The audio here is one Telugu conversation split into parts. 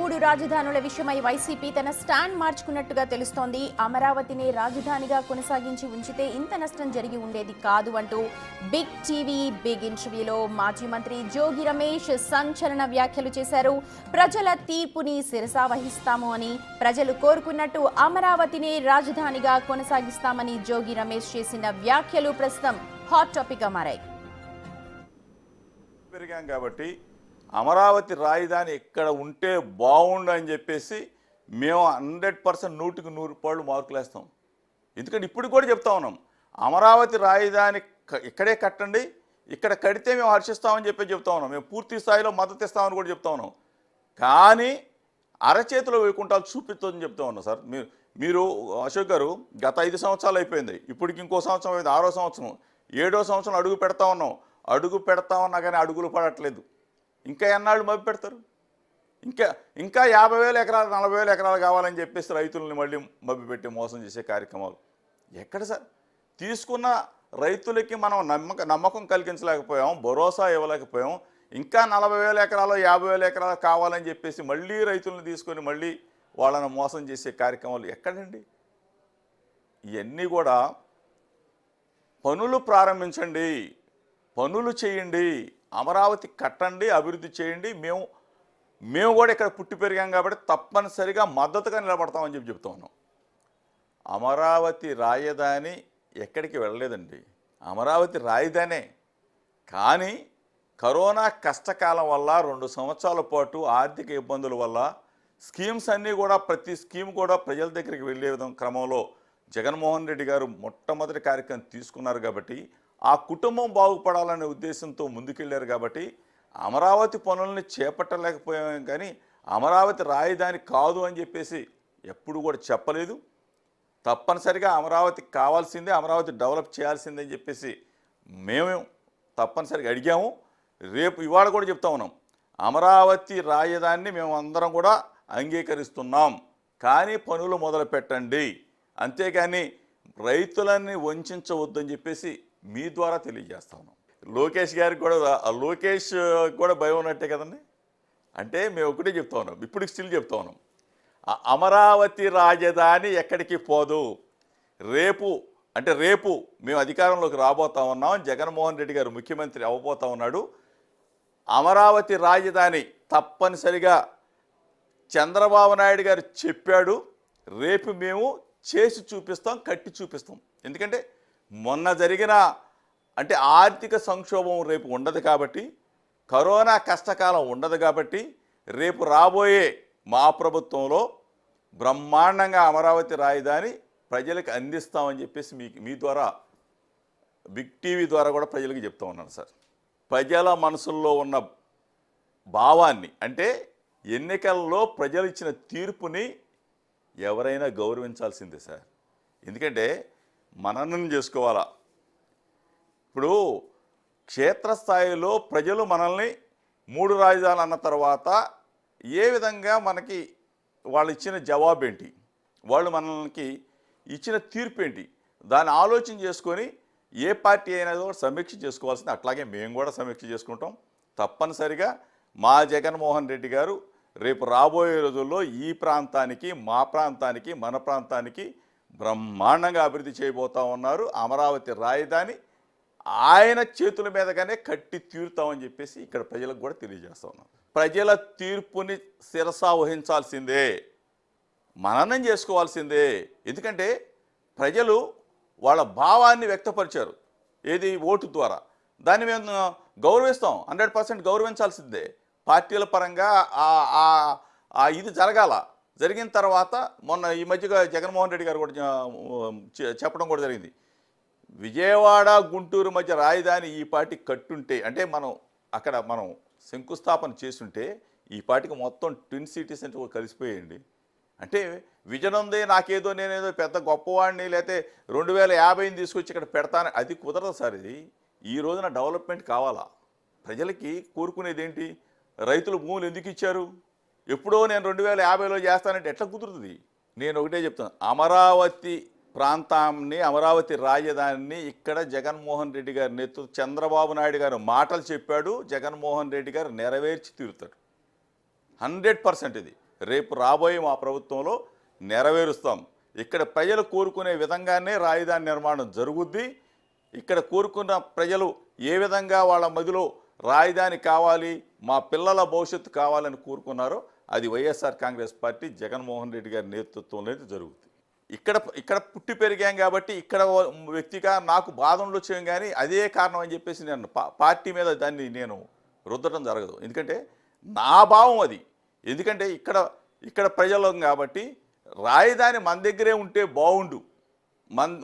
మూడు రాజధానుల విషయమై వైసీపీ తన స్టాండ్ మార్చుకున్నట్టుగా తెలుస్తోంది. అమరావతిని రాజధానిగా కొనసాగించి ఉంచితే ఇంత నష్టం జరిగి ఉండేది కాదు అంటూ బిగ్ టీవీ బిగ్ ఇంటర్వ్యూలో మాజీ మంత్రి జోగి రమేష్ సంచలన వ్యాఖ్యలు చేశారు. ప్రజల తీర్పుని శిరసా వహిస్తాము అని, ప్రజలు కోరుకున్నట్టు అమరావతిని రాజధానిగా కొనసాగిస్తామని జోగి రమేష్ చేసిన వ్యాఖ్యలు ప్రస్తుతం హాట్ టాపిక్ గా మారాయి. కాబట్టి అమరావతి రాజధాని ఇక్కడ ఉంటే బాగుండు అని చెప్పేసి మేము 100% 100% మార్కులు వేస్తాం. ఎందుకంటే ఇప్పుడు కూడా చెప్తా ఉన్నాం, అమరావతి రాజధాని ఇక్కడే కట్టండి, ఇక్కడ కడితే మేము హర్షిస్తామని చెప్తా ఉన్నాం. మేము పూర్తి స్థాయిలో మద్దతు ఇస్తామని కూడా చెప్తా ఉన్నాం. కానీ అరచేతిలో వైకుంఠాలు చూపిస్తుందని చెప్తా ఉన్నాం. సార్ మీరు అశోక్ గారు, గత 5 సంవత్సరాలు అయిపోయింది, ఇప్పటికి ఇంకో సంవత్సరం అయింది, 6వ సంవత్సరం, 7వ సంవత్సరం అడుగు పెడతా ఉన్నాం. అడుగు పెడతా ఉన్నా కానీ అడుగులు పడట్లేదు. ఇంకా ఎన్నాళ్ళు మభ్య పెడతారు? ఇంకా 50,000 ఎకరాలు 40,000 ఎకరాలు కావాలని చెప్పేసి రైతులని మళ్ళీ మభ్యపెట్టి మోసం చేసే కార్యక్రమాలు ఎక్కడ సార్? తీసుకున్న రైతులకి మనం నమ్మకం కలిగించలేకపోయాం, భరోసా ఇవ్వలేకపోయాం. ఇంకా 40,000 ఎకరాలు 50,000 ఎకరాలు కావాలని చెప్పేసి మళ్ళీ రైతులను తీసుకొని మళ్ళీ వాళ్ళని మోసం చేసే కార్యక్రమాలు ఎక్కడండి? ఇవన్నీ కూడా పనులు ప్రారంభించండి, పనులు చేయండి, అమరావతి కట్టండి, అభివృద్ధి చేయండి. మేము కూడా ఇక్కడ పుట్టి పెరిగాం కాబట్టి తప్పనిసరిగా మద్దతుగా నిలబడతామని చెప్తా ఉన్నాం. అమరావతి రాజధాని ఎక్కడికి వెళ్ళలేదండి, అమరావతి రాజధానే. కానీ కరోనా కష్టకాలం వల్ల 2 సంవత్సరాల పాటు ఆర్థిక ఇబ్బందుల వల్ల స్కీమ్స్ అన్నీ కూడా ప్రతి స్కీమ్ కూడా ప్రజల దగ్గరికి వెళ్ళే క్రమంలో జగన్మోహన్ రెడ్డి గారు మొట్టమొదటి కార్యక్రమం తీసుకున్నారు. కాబట్టి ఆ కుటుంబం బాగుపడాలనే ఉద్దేశంతో ముందుకెళ్ళారు. కాబట్టి అమరావతి పనులని చేపట్టలేకపోయాం, కానీ అమరావతి రాజధాని కాదు అని చెప్పేసి ఎప్పుడు కూడా చెప్పలేదు. తప్పనిసరిగా అమరావతికి కావాల్సిందే, అమరావతి డెవలప్ చేయాల్సిందే అని చెప్పేసి మేము తప్పనిసరిగా అడిగాము. ఇవాళ కూడా చెప్తా ఉన్నాం, అమరావతి రాజధానిని మేము అందరం కూడా అంగీకరిస్తున్నాం, కానీ పనులు మొదలు పెట్టండి, అంతేగాని రైతులని వంచవద్దని చెప్పేసి మీ ద్వారా తెలియజేస్తా ఉన్నాం. లోకేష్ గారికి కూడా భయం ఉన్నట్టే కదండి. అంటే మేము ఒకటే చెప్తా ఉన్నాం, ఇప్పుడు స్టిల్ చెప్తా ఉన్నాం, అమరావతి రాజధాని ఎక్కడికి పోదు. రేపు మేము అధికారంలోకి రాబోతా ఉన్నాం, జగన్మోహన్ రెడ్డి గారు ముఖ్యమంత్రి అవ్వబోతా ఉన్నాడు. అమరావతి రాజధాని తప్పనిసరిగా చంద్రబాబు నాయుడు గారు చెప్పాడు, రేపు మేము చేసి చూపిస్తాం, కట్టి చూపిస్తాం. ఎందుకంటే మొన్న జరిగిన ఆర్థిక సంక్షోభం రేపు ఉండదు కాబట్టి, కరోనా కష్టకాలం ఉండదు కాబట్టి, రేపు రాబోయే మా ప్రభుత్వంలో బ్రహ్మాండంగా అమరావతి రాజధాని ప్రజలకు అందిస్తామని చెప్పేసి మీ ద్వారా బిగ్ టీవీ ద్వారా కూడా ప్రజలకు చెప్తా ఉన్నాను సార్. ప్రజల మనసుల్లో ఉన్న భావాన్ని, ఎన్నికల్లో ప్రజలు ఇచ్చిన తీర్పుని ఎవరైనా గౌరవించాల్సిందే సార్. ఎందుకంటే మననం చేసుకోవాలా. ఇప్పుడు క్షేత్రస్థాయిలో ప్రజలు మనల్ని 3 రాజధానులు అన్న తర్వాత ఏ విధంగా మనకి వాళ్ళు ఇచ్చిన జవాబు ఏంటి, వాళ్ళు మనకి ఇచ్చిన తీర్పు ఏంటి, దాన్ని ఆలోచన చేసుకొని ఏ పార్టీ అయినా కూడా సమీక్ష చేసుకోవాల్సింది. అట్లాగే మేము కూడా సమీక్ష చేసుకుంటాం. తప్పనిసరిగా మా జగన్మోహన్ రెడ్డి గారు రేపు రాబోయే రోజుల్లో ఈ ప్రాంతానికి, మా ప్రాంతానికి, మన ప్రాంతానికి బ్రహ్మాండంగా అభివృద్ధి చేయబోతా ఉన్నారు. అమరావతి రాజధాని ఆయన చేతుల మీదగానే కట్టి తీరుతామని చెప్పేసి ఇక్కడ ప్రజలకు కూడా తెలియజేస్తా ఉన్నాం. ప్రజల తీర్పుని శిరసా వహించాల్సిందే, మననం చేసుకోవాల్సిందే. ఎందుకంటే ప్రజలు వాళ్ళ భావాన్ని వ్యక్తపరిచారు, ఏది ఓటు ద్వారా. దాన్ని మేము గౌరవిస్తాం, 100% గౌరవించాల్సిందే. పార్టీల పరంగా ఇది జరిగిన తర్వాత మొన్న ఈ మధ్యగా జగన్మోహన్ రెడ్డి గారు కూడా చెప్పడం కూడా జరిగింది, విజయవాడ గుంటూరు మధ్య రాజధాని ఈ పార్టీకి కట్టుంటే, మనం శంకుస్థాపన చేస్తుంటే ఈ పార్టీకి మొత్తం ట్విన్ సిటీస్ అంటే కూడా కలిసిపోయేయండి. విజన్ ఉంది, నాకేదో నేనేదో పెద్ద గొప్పవాడిని, లేకపోతే 2050 తీసుకొచ్చి ఇక్కడ పెడతాను, అది కుదరదు సార్. ఇది ఈ రోజున డెవలప్మెంట్ కావాలా. ప్రజలకి కోరుకునేది ఏంటి? రైతులు భూములు ఎందుకు ఇచ్చారు? ఎప్పుడో నేను 2050లో చేస్తానంటే ఎట్లా కుదురుతుంది? నేను ఒకటే చెప్తాను, అమరావతి ప్రాంతాన్ని, అమరావతి రాజధానిని ఇక్కడ జగన్మోహన్ రెడ్డి గారి నేతృత్వం, చంద్రబాబు నాయుడు గారు మాటలు చెప్పాడు, జగన్మోహన్ రెడ్డి గారు నెరవేర్చి తీరుతాడు 100%. ఇది రేపు రాబోయే మా ప్రభుత్వంలో నెరవేరుస్తాం. ఇక్కడ ప్రజలు కోరుకునే విధంగానే రాజధాని నిర్మాణం జరుగుద్ది. ఇక్కడ కోరుకున్న ప్రజలు ఏ విధంగా వాళ్ళ మదిలో రాజధాని కావాలి, మా పిల్లల భవిష్యత్తు కావాలని కోరుకున్నారో అది వైఎస్ఆర్ కాంగ్రెస్ పార్టీ జగన్మోహన్ రెడ్డి గారి నేతృత్వంలో జరుగుతుంది. ఇక్కడ పుట్టి పెరిగాం కాబట్టి ఇక్కడ వ్యక్తిగా నాకు బాధ ఉండొచ్చాం, కానీ అదే కారణం అని చెప్పేసి నేను పార్టీ మీద దాన్ని నేను రుద్దడం జరగదు. ఎందుకంటే నా భావం అది. ఎందుకంటే ఇక్కడ ప్రజలం కాబట్టి రాజధాని మన దగ్గరే ఉంటే బాగుండు,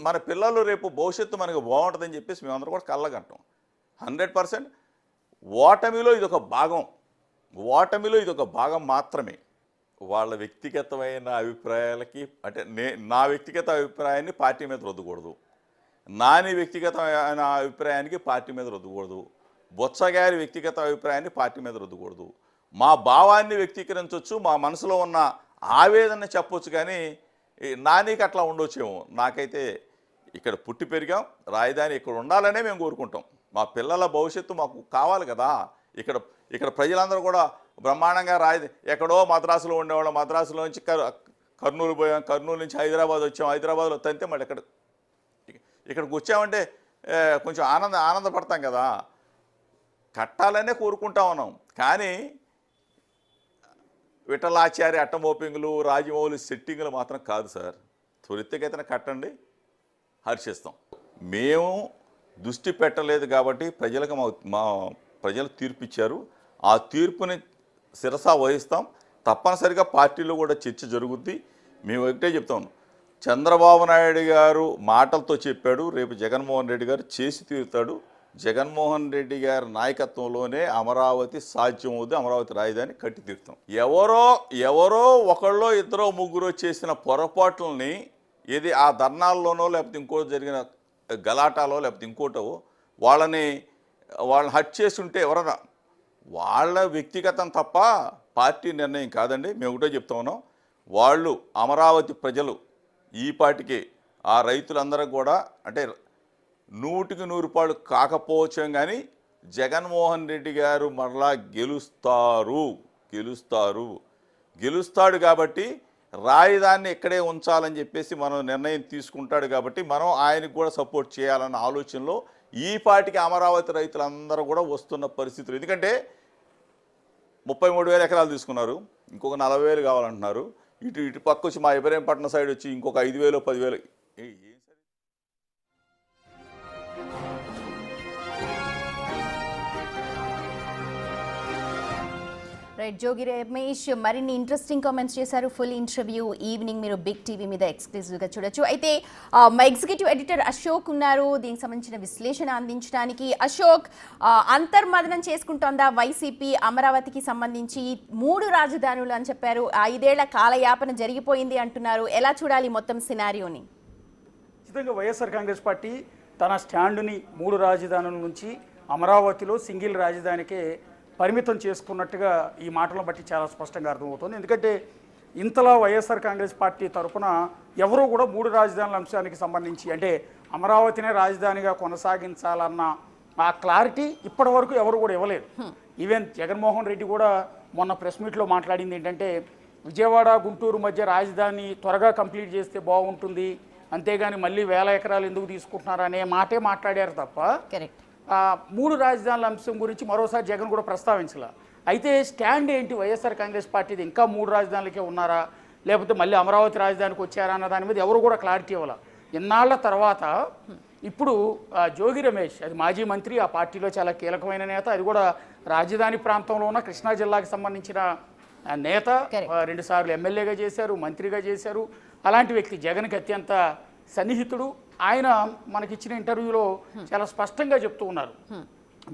మన పిల్లలు రేపు భవిష్యత్తు మనకు బాగుంటుందని చెప్పేసి మేమందరం కూడా కళ్ళగంటాం. 100% ఓటమిలో ఇదొక భాగం మాత్రమే. వాళ్ళ వ్యక్తిగతమైన అభిప్రాయాలకి అంటే నా వ్యక్తిగత అభిప్రాయాన్ని పార్టీ మీద రుద్దకూడదు, నాని వ్యక్తిగతమైన అభిప్రాయానికి పార్టీ మీద రుద్దకూడదు, బొత్సగారి వ్యక్తిగత అభిప్రాయాన్ని పార్టీ మీద రుద్దకూడదు. మా భావాన్ని వ్యక్తీకరించవచ్చు, మా మనసులో ఉన్న ఆవేదన చెప్పొచ్చు, కానీ నానికి అట్లా ఉండొచ్చేమో. నాకైతే ఇక్కడ పుట్టి పెరిగాం, రాజధాని ఇక్కడ ఉండాలనే మేము కోరుకుంటాం. మా పిల్లల భవిష్యత్తు మాకు కావాలి కదా. ఇక్కడ ప్రజలందరూ కూడా బ్రహ్మాండంగా ఎక్కడో మద్రాసులో ఉండేవాళ్ళం, మద్రాసులో నుంచి కర్నూలు పోయాం, కర్నూలు నుంచి హైదరాబాద్ వచ్చాం, హైదరాబాద్లో తంతే మళ్ళీ ఇక్కడికి వచ్చామంటే కొంచెం ఆనందపడతాం కదా. కట్టాలనే కోరుకుంటా ఉన్నాం, కానీ విఠలాచారి అట్టమోపింగులు, రాజమౌళి సెట్టింగులు మాత్రం కాదు సార్. త్వరితగతిన కట్టండి, హర్షిస్తాం. మేము దృష్టి పెట్టలేదు కాబట్టి ప్రజలకు మా ప్రజలు తీర్పిచ్చారు. ఆ తీర్పుని శిరసా వహిస్తాం. తప్పనిసరిగా పార్టీలో కూడా చర్చ జరుగుద్ది. మేము ఒకటే చెప్తాం, చంద్రబాబు నాయుడు గారు మాటలతో చెప్పాడు, రేపు జగన్మోహన్ రెడ్డి గారు చేసి తీరుతాడు. జగన్మోహన్ రెడ్డి గారి నాయకత్వంలోనే అమరావతి సాధ్యమవుతుంది, అమరావతి రాజధాని కట్టి తీరుతాం. ఎవరో ఒకళ్ళో ఇద్దరో ముగ్గురో చేసిన పొరపాట్లని ఏది ఆ ధర్నాల్లోనో లేకపోతే ఇంకోటి జరిగిన గలాటాలో లేకపోతే ఇంకోటో వాళ్ళని హట్ చేసి ఉంటే ఎవరన్నా వాళ్ళ వ్యక్తిగతం తప్ప పార్టీ నిర్ణయం కాదండి. మేము ఒకటే చెప్తా ఉన్నాం, వాళ్ళు అమరావతి ప్రజలు ఈ పాటికి ఆ రైతులందరూ కూడా అంటే 100కి 100 రూపాయలు కాకపోవచ్చాం, కానీ జగన్మోహన్ రెడ్డి గారు మరలా గెలుస్తాడు కాబట్టి రాజధానిని ఇక్కడే ఉంచాలని చెప్పేసి మనం నిర్ణయం తీసుకుంటాడు కాబట్టి మనం ఆయనకు కూడా సపోర్ట్ చేయాలన్న ఆలోచనలో ఈ పాటికి అమరావతి రైతులందరూ కూడా వస్తున్న పరిస్థితులు. ఎందుకంటే 33,000 ఎకరాలు తీసుకున్నారు, ఇంకొక 40,000 కావాలంటున్నారు. ఇటు పక్క వచ్చి మా ఇబ్రహీంపట్నం సైడ్ వచ్చి ఇంకొక 5,000 10,000. రైట్, జోగి రమేష్ మరిన్ని ఇంట్రెస్టింగ్ కామెంట్స్ చేశారు. ఫుల్ ఇంటర్వ్యూ ఈవినింగ్ మీరు బిగ్ టీవీ మీద ఎక్స్క్లూజివ్గా చూడొచ్చు. అయితే మా ఎగ్జిక్యూటివ్ ఎడిటర్ అశోక్ ఉన్నారు దీనికి సంబంధించిన విశ్లేషణ అందించడానికి. అశోక్, అంతర్మదనం చేసుకుంటోందా వైసీపీ అమరావతికి సంబంధించి? 3 రాజధానులు అని చెప్పారు, 5 ఏళ్ల కాలయాపన జరిగిపోయింది అంటున్నారు. ఎలా చూడాలి మొత్తం సినారియోని? ఖచ్చితంగా వైఎస్ఆర్ కాంగ్రెస్ పార్టీ తన స్టాండుని 3 రాజధానుల నుంచి అమరావతిలో సింగిల్ రాజధానికే పరిమితం చేసుకున్నట్టుగా ఈ మాటలను బట్టి చాలా స్పష్టంగా అర్థమవుతుంది. ఎందుకంటే ఇంతలా వైఎస్ఆర్ కాంగ్రెస్ పార్టీ తరఫున ఎవరూ కూడా 3 రాజధానుల అంశానికి సంబంధించి అంటే అమరావతినే రాజధానిగా కొనసాగించాలన్న ఆ క్లారిటీ ఇప్పటి వరకు ఎవరు కూడా ఇవ్వలేదు. ఈవెన్ జగన్మోహన్ రెడ్డి కూడా మొన్న ప్రెస్ మీట్లో మాట్లాడింది ఏంటంటే విజయవాడ గుంటూరు మధ్య రాజధాని త్వరగా కంప్లీట్ చేస్తే బాగుంటుంది, అంతేగాని మళ్ళీ 1000 ఎకరాలు ఎందుకు తీసుకుంటున్నారు అనే మాటే మాట్లాడారు తప్ప 3 రాజధానుల అంశం గురించి మరోసారి జగన్ కూడా ప్రస్తావించాల. అయితే స్టాండ్ ఏంటి వైఎస్ఆర్ కాంగ్రెస్ పార్టీది? ఇంకా 3 రాజధానులకే ఉన్నారా, లేకపోతే మళ్ళీ అమరావతి రాజధానికి వచ్చారా అన్న దాని మీద ఎవరు కూడా క్లారిటీ ఇవ్వాల. ఇన్నాళ్ల తర్వాత ఇప్పుడు జోగి రమేష్, అది మాజీ మంత్రి, ఆ పార్టీలో చాలా కీలకమైన నేత, అది కూడా రాజధాని ప్రాంతంలో ఉన్న కృష్ణా జిల్లాకి సంబంధించిన నేత, 2 సార్లు ఎమ్మెల్యేగా చేశారు, మంత్రిగా చేశారు. అలాంటి వ్యక్తి జగన్కి అత్యంత సన్నిహితుడు. ఆయన మనకిచ్చిన ఇంటర్వ్యూలో చాలా స్పష్టంగా చెప్తూ ఉన్నారు,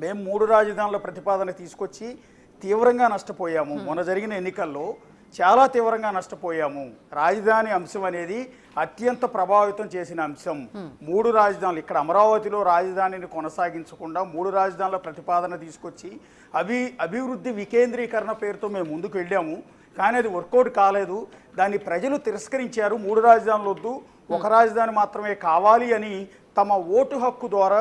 మేము 3 రాజధానుల ప్రతిపాదన తీసుకొచ్చి తీవ్రంగా నష్టపోయాము, మొన్న జరిగిన ఎన్నికల్లో చాలా తీవ్రంగా నష్టపోయాము. రాజధాని అంశం అనేది అత్యంత ప్రభావితం చేసిన అంశం. 3 రాజధానులు ఇక్కడ అమరావతిలో రాజధానిని కొనసాగించకుండా 3 రాజధానుల ప్రతిపాదన తీసుకొచ్చి అభివృద్ధి వికేంద్రీకరణ పేరుతో మేము ముందుకు వెళ్ళాము, కానీ అది వర్కౌట్ కాలేదు. దాన్ని ప్రజలు తిరస్కరించారు. 3 రాజధానులు వద్దు, 1 రాజధాని మాత్రమే కావాలి అని తమ ఓటు హక్కు ద్వారా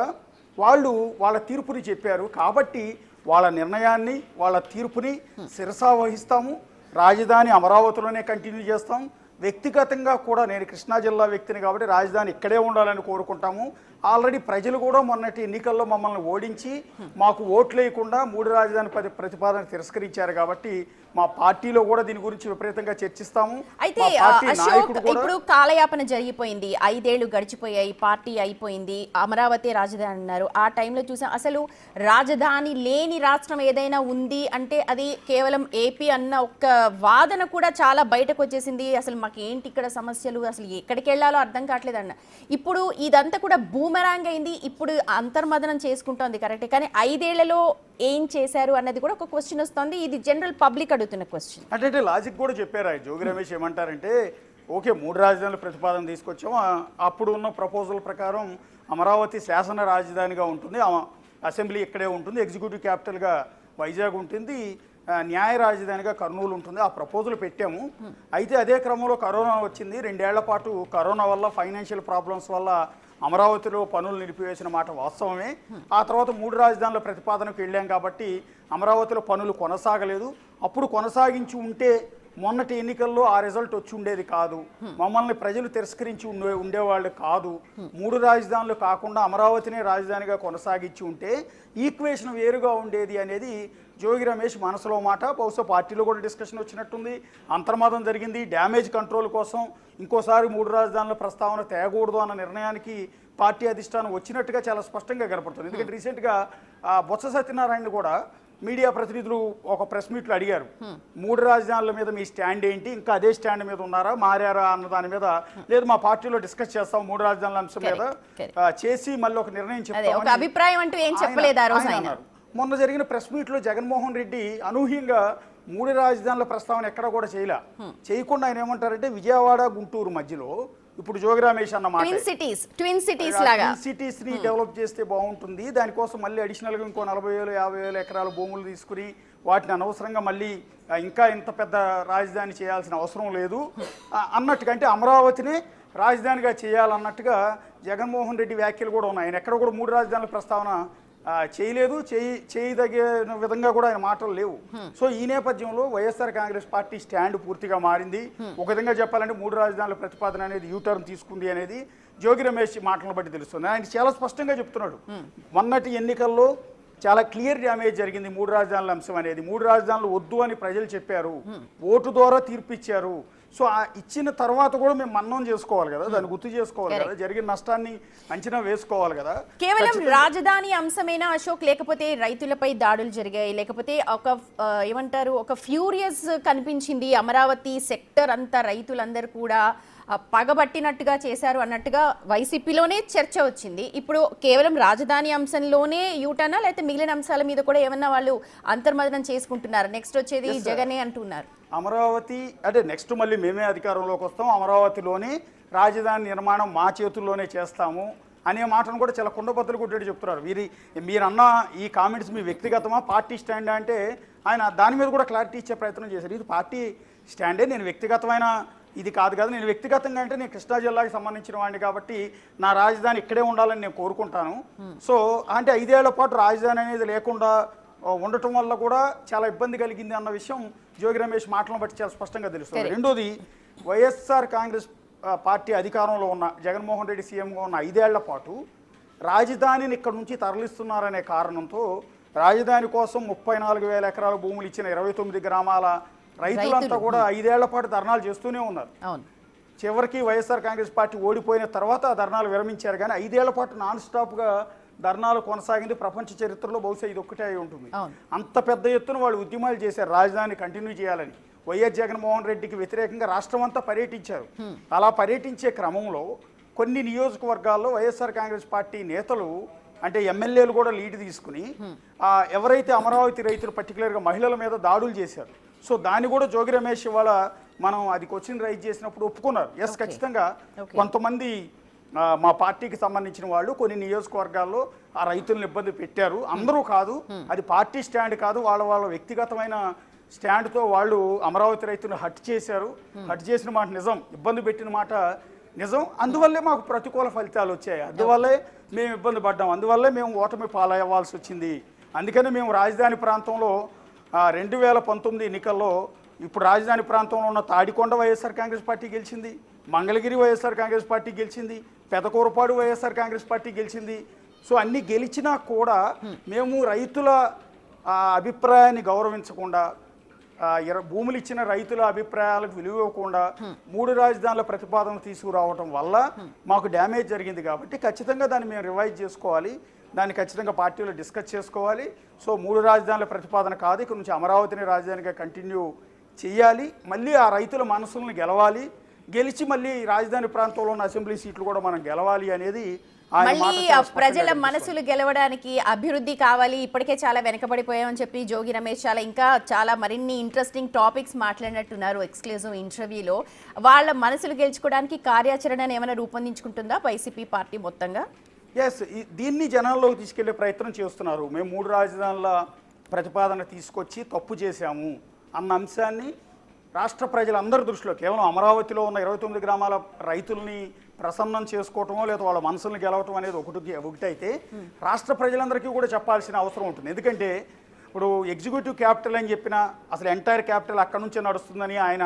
వాళ్ళు వాళ్ళ తీర్పుని చెప్పారు. కాబట్టి వాళ్ళ నిర్ణయాన్ని, వాళ్ళ తీర్పుని శిరసా వహిస్తాము. రాజధాని అమరావతిలోనే కంటిన్యూ చేస్తాం. వ్యక్తిగతంగా కూడా నేను కృష్ణా జిల్లా వ్యక్తిని కాబట్టి రాజధాని ఇక్కడే ఉండాలని కోరుకుంటాము. ఆల్రెడీ ప్రజలు కూడా మొన్నటి ఎన్నికల్లో మమ్మల్ని ఓడించి మాకు ఓట్లు వేయకుండా 3 రాజధాని ప్రతిపాదన తిరస్కరించారు కాబట్టి మా పార్టీలో కూడా దీని గురించి విపరీతంగా చర్చిస్తాము. అయితే అశోక్, ఇప్పుడు కాలయాపన జరిగిపోయింది, 5 ఏళ్లు గడిచిపోయాయి, పార్టీ అయిపోయింది, అమరావతి రాజధాని అన్నారు. ఆ టైంలో చూసాం అసలు రాజధాని లేని రాష్ట్రం ఏదైనా ఉంది అంటే అది కేవలం ఏపీ అన్న ఒక్క వాదన కూడా చాలా బయటకు వచ్చేసింది. అసలు మాకు ఏంటి ఇక్కడ సమస్యలు, అసలు ఎక్కడికి వెళ్ళాలో అర్థం కావట్లేదు అన్న. ఇప్పుడు ఇదంతా కూడా బూమరాంగ్ అయింది, ఇప్పుడు అంతర్మదనం చేసుకుంటోంది కరెక్టే, కానీ 5 ఏళ్లలో ఏం చేశారు అన్నది కూడా ఒక క్వశ్చన్ వస్తుంది. ఇది జనరల్ పబ్లిక్ అడుగుతున్న క్వశ్చన్. అంటే లాజిక్ కూడా చెప్పారు ఆయన జోగి రమేష్. ఏమంటారంటే ఓకే 3 రాజధానుల ప్రతిపాదన తీసుకొచ్చాం, అప్పుడు ఉన్న ప్రపోజల్ ప్రకారం అమరావతి శాసన రాజధానిగా ఉంటుంది, అసెంబ్లీ ఇక్కడే ఉంటుంది, ఎగ్జిక్యూటివ్ క్యాపిటల్గా వైజాగ్ ఉంటుంది, న్యాయ రాజధానిగా కర్నూలు ఉంటుంది. ఆ ప్రపోజల్ పెట్టాము. అయితే అదే క్రమంలో కరోనా వచ్చింది. 2 ఏళ్ల పాటు కరోనా వల్ల ఫైనాన్షియల్ ప్రాబ్లమ్స్ వల్ల అమరావతిలో పనులు నిలిపివేసిన మాట వాస్తవమే. ఆ తర్వాత 3 రాజధానుల ప్రతిపాదనకు వెళ్ళాం కాబట్టి అమరావతిలో పనులు కొనసాగలేదు. అప్పుడు కొనసాగించి ఉంటే మొన్నటి ఎన్నికల్లో ఆ రిజల్ట్ వచ్చి ఉండేది కాదు, మమ్మల్ని ప్రజలు తిరస్కరించి ఉండేవాళ్ళు కాదు. 3 రాజధానులు కాకుండా అమరావతినే రాజధానిగా కొనసాగించి ఉంటే ఈక్వేషన్ వేరుగా ఉండేది అనేది జోగి రమేష్ మనసులో మాట. బహుశా పార్టీలో కూడా డిస్కషన్ వచ్చినట్టుంది, అంతర్మతం జరిగింది. డ్యామేజ్ కంట్రోల్ కోసం ఇంకోసారి 3 రాజధానుల ప్రస్తావన తేగకూడదు అన్న నిర్ణయానికి పార్టీ అధిష్టానం వచ్చినట్టుగా చాలా స్పష్టంగా కనపడుతుంది. ఎందుకంటే రీసెంట్గా బొత్స సత్యనారాయణ కూడా మీడియా ప్రతినిధులు ఒక ప్రెస్ మీట్లో అడిగారు, 3 రాజధానుల మీద మీ స్టాండ్ ఏంటి, ఇంకా అదే స్టాండ్ మీద ఉన్నారా, మారారా అన్న దాని మీద. లేదు, మా పార్టీలో డిస్కస్ చేస్తాం 3 రాజధానుల అంశం మీద చేసి మళ్ళీ ఒక నిర్ణయం చెప్తాం, అభిప్రాయం అంటూ ఏం చెప్పలేదు ఆ రోజు ఆయన. మొన్న జరిగిన ప్రెస్ మీట్లో జగన్మోహన్ రెడ్డి అనూహ్యంగా 3 రాజధానుల ప్రస్తావన ఎక్కడ కూడా చేయకుండా ఆయన ఏమంటారంటే విజయవాడ గుంటూరు మధ్యలో ఇప్పుడు జోగి రమేష్ అన్న మాట ట్విన్ సిటీస్ ని డెవలప్ చేస్తే బాగుంటుంది, దానికోసం మళ్ళీ అడిషనల్గా ఇంకో 40,000 50,000 ఎకరాల భూములు తీసుకుని వాటిని అనవసరంగా మళ్ళీ ఇంకా ఇంత పెద్ద రాజధాని చేయాల్సిన అవసరం లేదు అన్నట్టుగా, అంటే అమరావతిని రాజధానిగా చేయాలన్నట్టుగా జగన్మోహన్ రెడ్డి వ్యాఖ్యలు కూడా ఉన్నాయి. ఆయన ఎక్కడ కూడా 3 రాజధానుల ప్రస్తావన చేయలేదు, చేయదగిన విధంగా కూడా ఆయన మాటలు లేవు. సో ఈ నేపథ్యంలో వైఎస్ఆర్ కాంగ్రెస్ పార్టీ స్టాండ్ పూర్తిగా మారింది. ఒక విధంగా చెప్పాలంటే 3 రాజధానుల ప్రతిపాదన అనేది యూటర్న్ తీసుకుంది అనేది జోగి రమేష్ మాటలను బట్టి తెలుస్తుంది. ఆయన చాలా స్పష్టంగా చెప్తున్నాడు, మొన్నటి ఎన్నికల్లో చాలా క్లియర్ డ్యామేజ్ జరిగింది 3 రాజధానుల అంశం అనేది. 3 రాజధానులు వద్దు అని ప్రజలు చెప్పారు, ఓటు ద్వారా తీర్పు ఇచ్చారు. సో ఇచ్చిన తర్వాత కూడా మేము మన్నం చేసుకోవాలి కదా, దాన్ని గుర్తు చేసుకోవాలి కదా, జరిగిన నష్టాన్ని అంచనా వేసుకోవాలి కదా. కేవలం రాజధాని అంశమేనా అశోక్, లేకపోతే రైతులపై దాడులు జరిగాయి, లేకపోతే ఒక ఫ్యూరియస్ కనిపించింది అమరావతి సెక్టర్ అంతా, రైతులందరూ కూడా పగబట్టినట్టుగా చేశారు అన్నట్టుగా వైసీపీలోనే చర్చ వచ్చింది. ఇప్పుడు కేవలం రాజధాని అంశంలోనే యూటర్నా, లేకపోతే మిగిలిన అంశాల మీద కూడా ఏమన్నా వాళ్ళు అంతర్మదనం చేసుకుంటున్నారు? నెక్స్ట్ వచ్చేది జగనే అంటున్నారు. అమరావతి అంటే నెక్స్ట్ మళ్ళీ మేమే అధికారంలోకి వస్తాం, అమరావతిలోనే రాజధాని నిర్మాణం మా చేతుల్లోనే చేస్తాము అనే మాటను కూడా చాలా కుండబద్దలు కొట్టేట్టు చెప్తున్నారు. మీరన్న ఈ కామెంట్స్ మీ వ్యక్తిగతమా పార్టీ స్టాండ్ అంటే ఆయన దాని మీద కూడా క్లారిటీ ఇచ్చే ప్రయత్నం చేశారు. ఇది పార్టీ స్టాండే, నేను వ్యక్తిగతమైన ఇది కాదు కదా, నేను వ్యక్తిగతంగా అంటే నేను కృష్ణా జిల్లాకి సంబంధించిన వాడిని కాబట్టి నా రాజధాని ఇక్కడే ఉండాలని నేను కోరుకుంటాను. సో అంటే 5 ఏళ్ల పాటు రాజధాని అనేది లేకుండా ఉండటం వల్ల కూడా చాలా ఇబ్బంది కలిగింది అన్న విషయం జోగి రమేష్ మాటలను బట్టి చాలా స్పష్టంగా తెలుస్తుంది. రెండోది, వైఎస్ఆర్ కాంగ్రెస్ పార్టీ అధికారంలో ఉన్న జగన్మోహన్ రెడ్డి సీఎంగా ఉన్న 5 ఏళ్ల పాటు రాజధానిని ఇక్కడ నుంచి తరలిస్తున్నారనే కారణంతో రాజధాని కోసం 34,000 ఎకరాల భూములు ఇచ్చిన 29 గ్రామాల రైతులంతా కూడా 5 ఏళ్ల పాటు ధర్నాలు చేస్తూనే ఉన్నారు. చివరికి వైఎస్ఆర్ కాంగ్రెస్ పార్టీ ఓడిపోయిన తర్వాత ధర్నాలు విరమించారు, కానీ 5 ఏళ్ల పాటు నాన్ స్టాప్గా ధర్నాలు కొనసాగింది. ప్రపంచ చరిత్రలో బహుశా ఇది ఒక్కటే అయి ఉంటుంది. అంత పెద్ద ఎత్తున వాళ్ళు ఉద్యమాలు చేశారు రాజధాని కంటిన్యూ చేయాలని. వైఎస్ జగన్మోహన్ రెడ్డికి వ్యతిరేకంగా రాష్ట్రం అంతా పర్యటించారు. అలా పర్యటించే క్రమంలో కొన్ని నియోజకవర్గాల్లో వైఎస్ఆర్ కాంగ్రెస్ పార్టీ నేతలు అంటే ఎమ్మెల్యేలు కూడా లీడ్ తీసుకుని ఎవరైతే అమరావతి రైతులు పర్టికులర్గా మహిళల మీద దాడులు చేశారు, సో దాన్ని కూడా జోగి రమేష్ ఇవాళ మనం అది క్వశ్చన్ రైజ్ చేసినప్పుడు ఒప్పుకున్నారు. ఎస్, ఖచ్చితంగా కొంతమంది మా పార్టీకి సంబంధించిన వాళ్ళు కొన్ని నియోజకవర్గాల్లో ఆ రైతులను ఇబ్బంది పెట్టారు. అందరూ కాదు, అది పార్టీ స్టాండ్ కాదు, వాళ్ళ వ్యక్తిగతమైన స్టాండ్తో వాళ్ళు అమరావతి రైతులను హట్ చేశారు. హట్ చేసిన మాట నిజం, ఇబ్బంది పెట్టిన మాట నిజం. అందువల్లే మాకు ప్రతికూల ఫలితాలు వచ్చాయి, అందువల్లే మేము ఇబ్బంది పడ్డాం, అందువల్లే మేము ఓటమి పాలవ్వాల్సి వచ్చింది. అందుకని మేము రాజధాని ప్రాంతంలో 2019 ఎన్నికల్లో ఇప్పుడు రాజధాని ప్రాంతంలో ఉన్న తాడికొండ వైఎస్ఆర్ కాంగ్రెస్ పార్టీ గెలిచింది, మంగళగిరి వైఎస్ఆర్ కాంగ్రెస్ పార్టీ గెలిచింది, పెదకూరపాడు వైఎస్ఆర్ కాంగ్రెస్ పార్టీ గెలిచింది. సో అన్ని గెలిచినా కూడా మేము రైతుల అభిప్రాయాన్ని గౌరవించకుండా, భూములు ఇచ్చిన రైతుల అభిప్రాయాలకు విలువ ఇవ్వకుండా 3 రాజధానుల ప్రతిపాదన తీసుకురావడం వల్ల మాకు డ్యామేజ్ జరిగింది. కాబట్టి ఖచ్చితంగా దాన్ని మేము రివైజ్ చేసుకోవాలి, దాన్ని ఖచ్చితంగా పార్టీలో డిస్కస్ చేసుకోవాలి. సో 3 రాజధానుల ప్రతిపాదన కాదు, ఇక్కడ నుంచి అమరావతిని రాజధానిగా కంటిన్యూ చేయాలి. మళ్ళీ ఆ రైతుల మనసులను గెలవాలి, గెలిచి మళ్ళీ రాజధాని ప్రాంతంలో ఉన్న అసెంబ్లీ సీట్లు కూడా మనం గెలవాలి అనేది మళ్ళీ ప్రజల మనసులు గెలవడానికి అభివృద్ధి కావాలి. ఇప్పటికే చాలా వెనకబడిపోయామని చెప్పి జోగి రమేష్ చాలా మరిన్ని ఇంట్రెస్టింగ్ టాపిక్స్ మాట్లాడినట్టున్నారు ఎక్స్క్లూజివ్ ఇంటర్వ్యూలో. వాళ్ళ మనసులు గెలుచుకోవడానికి కార్యాచరణను ఏమైనా రూపొందించుకుంటుందా వైసీపీ పార్టీ మొత్తంగా? ఎస్, దీన్ని జనాల్లోకి తీసుకెళ్లే ప్రయత్నం చేస్తున్నారు. మేము 3 రాజధానుల ప్రతిపాదన తీసుకొచ్చి తప్పు చేశాము అన్న అంశాన్ని రాష్ట్ర ప్రజలందరి దృష్టిలో, కేవలం అమరావతిలో ఉన్న 29 గ్రామాల రైతుల్ని ప్రసన్నం చేసుకోవటమో లేదా వాళ్ళ మనసుల్ని గెలవటం అనేది ఒకటైతే రాష్ట్ర ప్రజలందరికీ కూడా చెప్పాల్సిన అవసరం ఉంటుంది. ఎందుకంటే ఇప్పుడు ఎగ్జిక్యూటివ్ క్యాపిటల్ అని చెప్పిన అసలు ఎంటైర్ క్యాపిటల్ అక్కడ నుంచే నడుస్తుందని, ఆయన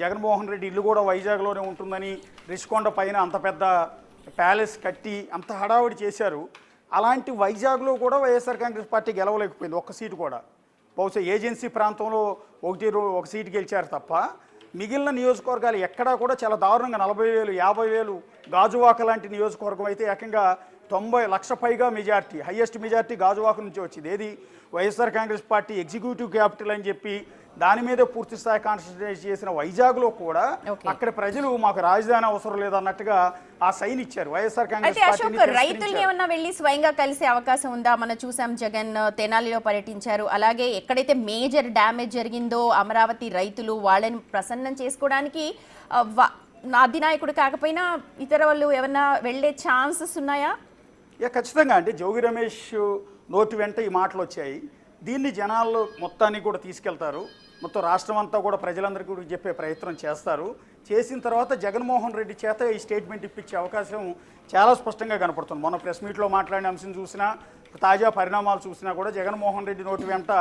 జగన్మోహన్ రెడ్డి ఇల్లు కూడా వైజాగ్లోనే ఉంటుందని, రిషికొండ పైన అంత పెద్ద ప్యాలెస్ కట్టి అంత హడావుడి చేశారు. అలాంటి వైజాగ్లో కూడా వైఎస్ఆర్ కాంగ్రెస్ పార్టీ గెలవలేకపోయింది, ఒక్క సీటు కూడా. బహుశా ఏజెన్సీ ప్రాంతంలో ఒక సీటు గెలిచారు తప్ప మిగిలిన నియోజకవర్గాలు ఎక్కడా కూడా చాలా దారుణంగా 40,000, 50,000 గాజువాక లాంటి నియోజకవర్గం అయితే ఏకంగా 90 లక్ష పైగా మెజార్టీ, హయ్యెస్ట్ మెజార్టీ గాజువాక నుంచి వచ్చింది. ఏది YSR Congress party executive capital అని చెప్పి దాని మీద పూర్తి స్థాయి కాన్సన్ట్రేట్ చేసిన వైజాగ్లో కూడా అక్కడ ప్రజలు మాకు రాజధాని అవసరం లేదన్నట్టుగా ఆ సైన్ ఇచ్చారు. వైఎస్ఆర్ కాంగ్రెస్ పార్టీ రైతుల్ని ఏమన్నా వెళ్ళి స్వయంగా కలిసే అవకాశం ఉందా? మనం చూసాం జగన్ తెనాలిలో పర్యటించారు. అలాగే ఎక్కడైతే మేజర్ డ్యామేజ్ జరిగిందో అమరావతి రైతులు వాళ్ళని ప్రసన్నం చేసుకోవడానికి అధినాయకుడు కాకపోయినా ఇతర వాళ్ళు ఏమన్నా వెళ్ళే ఛాన్సెస్ ఉన్నాయా? ఖచ్చితంగా. అంటే జోగి రమేష్ నోటి వెంట ఈ మాటలు వచ్చాయి. దీన్ని జనాల్లో మొత్తాన్ని కూడా తీసుకెళ్తారు, మొత్తం రాష్ట్రం అంతా కూడా ప్రజలందరికీ కూడా చెప్పే ప్రయత్నం చేస్తారు. చేసిన తర్వాత జగన్మోహన్ రెడ్డి చేత ఈ స్టేట్మెంట్ ఇప్పించే అవకాశం చాలా స్పష్టంగా కనపడుతుంది. మొన్న ప్రెస్ మీట్లో మాట్లాడిన అంశం చూసినా, తాజా పరిణామాలు చూసినా కూడా జగన్మోహన్ రెడ్డి నోటి వెంట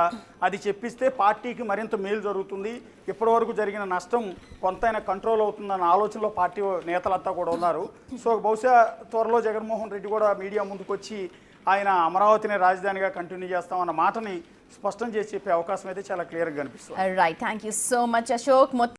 అది చెప్పిస్తే పార్టీకి మరింత మేలు జరుగుతుంది, ఇప్పటివరకు జరిగిన నష్టం కొంతైనా కంట్రోల్ అవుతుందన్న ఆలోచనలో పార్టీ నేతలంతా కూడా ఉన్నారు. సో బహుశా త్వరలో జగన్మోహన్ రెడ్డి కూడా మీడియా ముందుకు వచ్చి ఆయన అమరావతిని రాజధానిగా కంటిన్యూ చేస్తామన్న మాటని స్పష్టం చేసి చెప్పే అవకాశం అయితే చాలా క్లియర్గా కనిపిస్తుంది. Right, thank you so much Ashok.